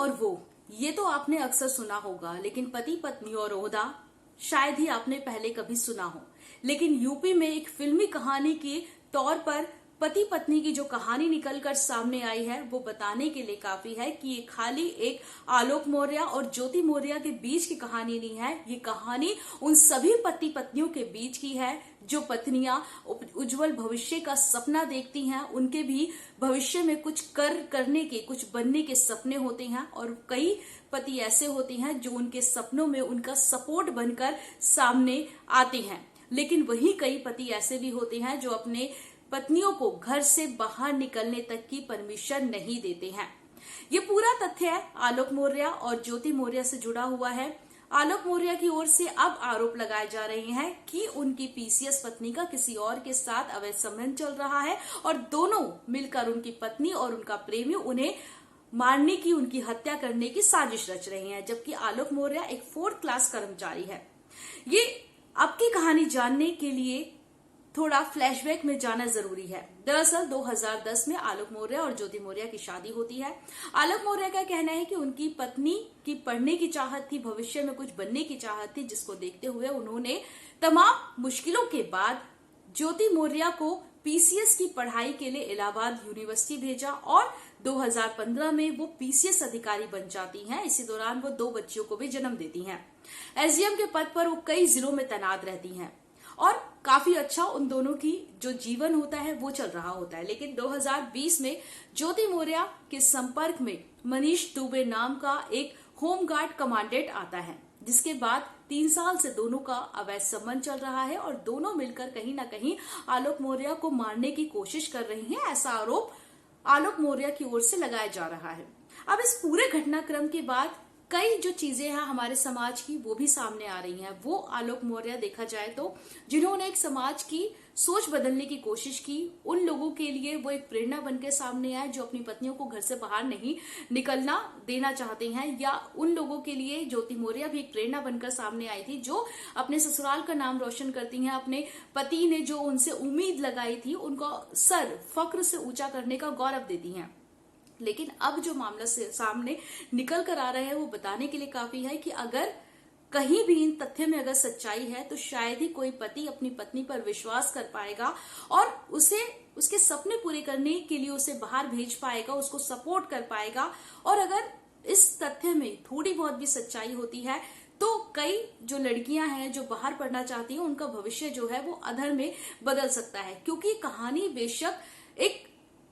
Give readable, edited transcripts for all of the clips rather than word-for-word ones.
और वो, ये तो आपने अक्सर सुना होगा, लेकिन पति पत्नी और ओहदा शायद ही आपने पहले कभी सुना हो। लेकिन यूपी में एक फिल्मी कहानी के तौर पर पति पत्नी की जो कहानी निकलकर सामने आई है, वो बताने के लिए काफी है कि ये खाली एक आलोक मौर्य और ज्योति मौर्य के बीच की कहानी नहीं है। ये कहानी उन सभी पति पत्नियों के बीच की है जो पत्नियां उज्जवल भविष्य का सपना देखती हैं। उनके भी भविष्य में कुछ करने के, कुछ बनने के सपने होते हैं, और कई पति ऐसे होते हैं जो उनके सपनों में उनका सपोर्ट बनकर सामने आते हैं। लेकिन वही कई पति ऐसे भी होते हैं जो अपने पत्नियों को घर से बाहर निकलने तक की परमिशन नहीं देते हैं। ये पूरा तथ्य आलोक मौर्य और ज्योति मौर्य से जुड़ा हुआ है। आलोक मौर्य की ओर से अब आरोप लगाए जा रहे हैं कि उनकी पीसीएस पत्नी का किसी और के साथ अवैध संबंध चल रहा है और दोनों मिलकर उनकी पत्नी और उनका प्रेमी उन्हें मारने की, उनकी हत्या करने की साजिश रच रहे हैं। जबकि आलोक मौर्य एक 4th क्लास कर्मचारी है। ये अब की कहानी जानने के लिए थोड़ा फ्लैशबैक में जाना जरूरी है। दरअसल 2010 में आलोक मौर्य और ज्योति मौर्य की शादी होती है। आलोक मौर्य का कहना है कि उनकी पत्नी की पढ़ने की चाहत थी, भविष्य में कुछ बनने की चाहत थी, जिसको देखते हुए उन्होंने तमाम मुश्किलों के बाद ज्योति मौर्य को पीसीएस की पढ़ाई के लिए इलाहाबाद यूनिवर्सिटी भेजा और 2015 में वो पीसीएस अधिकारी बन जाती हैं। इसी दौरान वो 2 बच्चियों को भी जन्म देती हैं। एसडीएम के पद पर वो कई जिलों में तैनात रहती हैं और काफी अच्छा उन दोनों की जो जीवन होता है वो चल रहा होता है। लेकिन 2020 में ज्योति मौर्य के संपर्क में मनीष दुबे नाम का एक होमगार्ड कमांडेंट आता है, जिसके बाद 3 साल से दोनों का अवैध संबंध चल रहा है और दोनों मिलकर कहीं ना कहीं आलोक मौर्य को मारने की कोशिश कर रही हैं। ऐसा आरोप आलोक मौर्य की ओर से लगाया जा रहा है। अब इस पूरे घटनाक्रम के बाद कई जो चीजें हैं हमारे समाज की, वो भी सामने आ रही हैं। वो आलोक मौर्य देखा जाए तो जिन्होंने एक समाज की सोच बदलने की कोशिश की, उन लोगों के लिए वो एक प्रेरणा बनकर सामने आए जो अपनी पत्नियों को घर से बाहर नहीं निकलना देना चाहते हैं। या उन लोगों के लिए ज्योति मौर्य भी एक प्रेरणा बनकर सामने आई थी जो अपने ससुराल का नाम रोशन करती हैं। अपने पति ने जो उनसे उम्मीद लगाई थी, उनका सर फक्र से ऊंचा करने का गौरव देती हैं। लेकिन अब जो मामला सामने निकल कर आ रहा है वो बताने के लिए काफी है कि अगर कहीं भी इन तथ्य में अगर सच्चाई है तो शायद ही कोई पति अपनी पत्नी पर विश्वास कर पाएगा और उसे उसके सपने पूरे करने के लिए उसे बाहर भेज पाएगा, उसको सपोर्ट कर पाएगा। और अगर इस तथ्य में थोड़ी बहुत भी सच्चाई होती है तो कई जो लड़कियां हैं जो बाहर पढ़ना चाहती हैं, उनका भविष्य जो है वो अधर में बदल सकता है। क्योंकि कहानी बेशक एक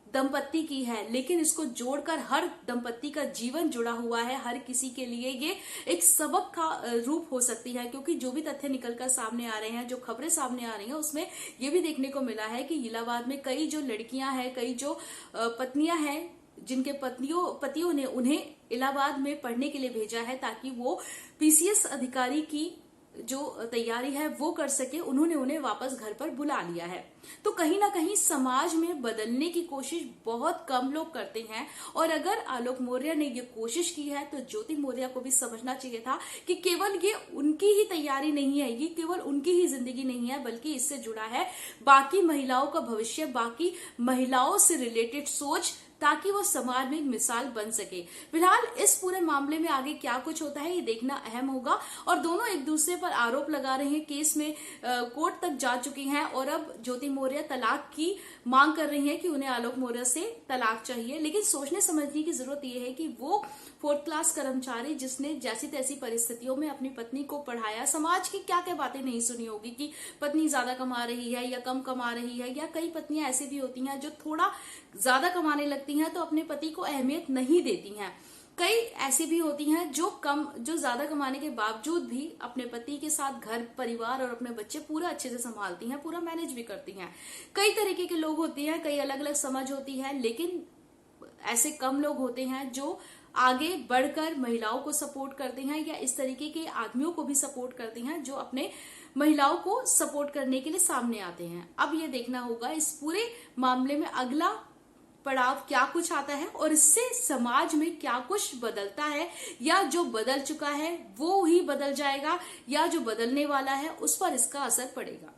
दंपत्ति की है, लेकिन इसको जोड़कर हर दंपत्ति का जीवन जुड़ा हुआ है। हर किसी के लिए ये एक सबक का रूप हो सकती है। क्योंकि जो भी तथ्य निकलकर सामने आ रहे हैं, जो खबरें सामने आ रही हैं, उसमें ये भी देखने को मिला है कि इलाहाबाद में कई जो लड़कियां हैं, कई जो पत्नियां हैं, जिनके पतियों ने उन्हें इलाहाबाद में पढ़ने के लिए भेजा है ताकि वो पीसीएस अधिकारी की जो तैयारी है वो कर सके, उन्होंने उन्हें वापस घर पर बुला लिया है। तो कहीं ना कहीं समाज में बदलने की कोशिश बहुत कम लोग करते हैं। और अगर आलोक मौर्य ने ये कोशिश की है तो ज्योति मौर्य को भी समझना चाहिए था कि केवल ये उनकी ही तैयारी नहीं है, ये केवल उनकी ही जिंदगी नहीं है, बल्कि इससे जुड़ा है बाकी महिलाओं का भविष्य, बाकी महिलाओं से रिलेटेड सोच, ताकि वो समाज में एक मिसाल बन सके। फिलहाल इस पूरे मामले में आगे क्या कुछ होता है ये देखना अहम होगा। और दोनों एक दूसरे पर आरोप लगा रहे हैं, केस में कोर्ट तक जा चुकी हैं और अब ज्योति मौर्य तलाक की मांग कर रही हैं कि उन्हें आलोक मौर्य से तलाक चाहिए। लेकिन सोचने समझने की जरूरत यह है कि वो 4th क्लास कर्मचारी जिसने जैसी तैसी परिस्थितियों में अपनी पत्नी को पढ़ाया, समाज की क्या क्या बातें नहीं सुनी होगी कि पत्नी ज्यादा कमा रही है या कम कमा रही है। या कई पत्नियां ऐसी भी होती हैं जो थोड़ा ज्यादा कमाने लगती हैं तो अपने पति को अहमियत नहीं देती हैं। कई ऐसी भी होती हैं जो ज्यादा कमाने के बावजूद भी अपने पति के साथ घर परिवार और अपने बच्चे पूरा अच्छे से संभालती हैं, पूरा मैनेज भी करती हैं। कई तरीके के लोग होते हैं, कई अलग अलग समझ होती है, लेकिन ऐसे कम लोग होते हैं जो आगे बढ़कर महिलाओं को सपोर्ट करते हैं या इस तरीके के आदमियों को भी सपोर्ट करते हैं जो अपने महिलाओं को सपोर्ट करने के लिए सामने आते हैं। अब ये देखना होगा इस पूरे मामले में अगला पड़ाव क्या कुछ आता है और इससे समाज में क्या कुछ बदलता है, या जो बदल चुका है वो ही बदल जाएगा, या जो बदलने वाला है उस पर इसका असर पड़ेगा।